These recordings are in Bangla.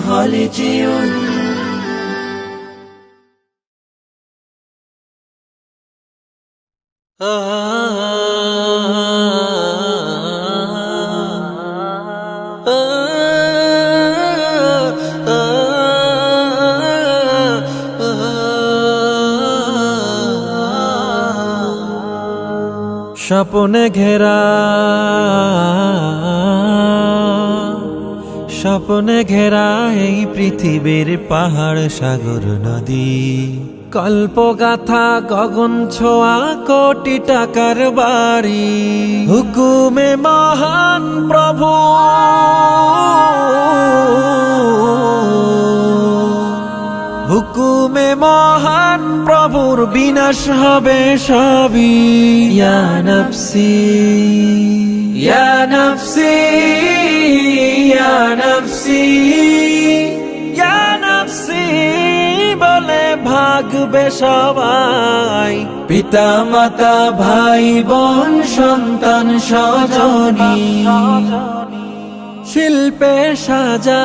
خالدون স্বপ্নে ঘেরা এই পৃথিবীর পাহাড় সাগর নদী, কল্পগাথা গগন ছোঁয়া কোটি টাকার বাড়ি, হুকুমে মহান প্রভু হুকুমে মহান প্রভুর বিনাশ হবে সবই। ইয়া নফসি ইয়া নফসি ইয়া নফসি ইয়া নফসি বলে ভাগবে সবাই, পিতা মাতা ভাই বোন সন্তান স্বজনী, শিল্পে সাজা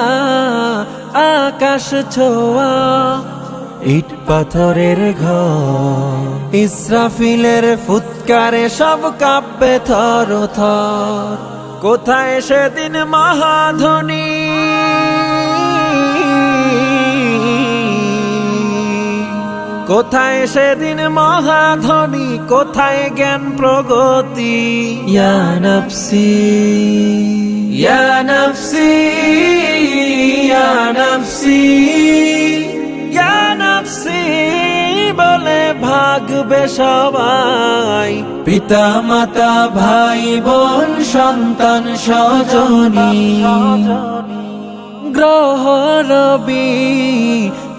আকাশ ছোঁয়া ইট পাথরের ঘর, ইসরাফিলের ফুৎকারে সব কাঁপবে থরথর। কোথায় সেদিন মহাধনী, কোথায় সেদিন মহাধনী, কোথায় জ্ঞান প্রগতি। ইয়া নফসি ইয়া নফসি ইয়া নফসি ইয়া নফসি বলে ভাগবে সবাই, পিতা মাতা ভাই বোন সন্তান স্বজনী, গ্রহ রবি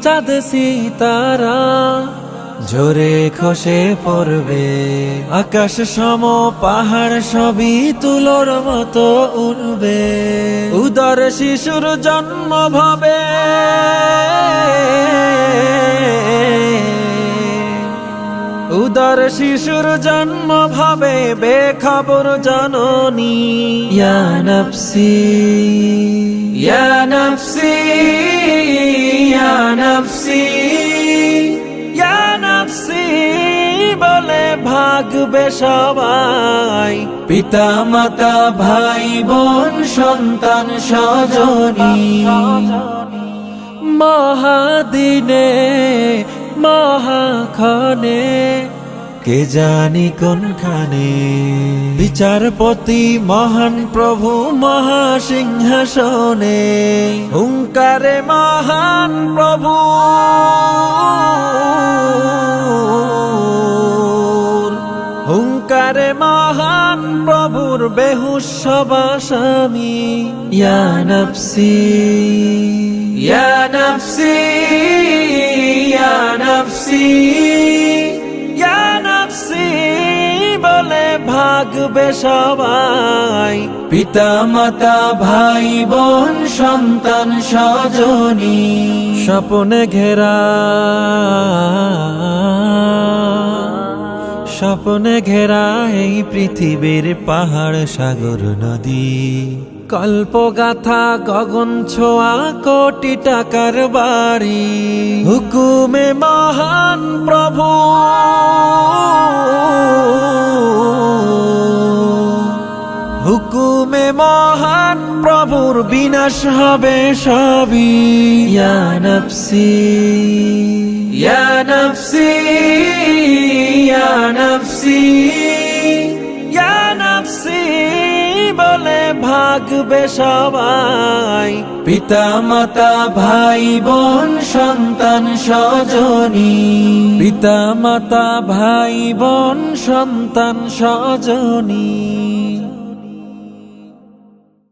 চাঁদ সিতারা ঝরে খসে পড়বে, আকাশ সম পাহাড় সবই তুলোর মতো উড়বে, উদর শিশুর জন্ম ভাবে উদর শিশুর জন্ম ভাবে বেখবর জননী। ইয়া নফসি ইয়া নফসি ইয়া নফসি ইয়া নফসি বলে ভাগবে সবাই, পিতা মাতা ভাই বোন সন্তান স্বজনী, মহাদিনে মহাক্ষণে কে জানি কোনখানে, বিচারপতি মহান প্রভু মহাসিংহাসনে, হুঙ্কারে মহান প্রভু হুঙ্কারে মহান প্রভুর বেহুশ সবাসামি। ইয়া নফসি ইয়া নফসি ইয়া নফসি ইয়া নফসি বলে ভাগবে সবাই, পিতা মাতা ভাই বোন সন্তান স্বজনী, স্বপ্নে ঘেরা এই পৃথিবীর পাহাড় সাগর নদী, কল্পগাথা গগন ছোঁয়া কোটি টাকার বাড়ি, হুকুমে মহান প্রভু হুকুমে মহান প্রভুর বিনাশ হবে সবই। ইয়া নফসি ইয়া নফসি ইয়া নফসি ইয়া নফসি বলে ভাগবে সবাই, পিতা মাতা ভাই বোন সন্তান স্বজনী, পিতা মাতা ভাই বোন সন্তান স্বজনী।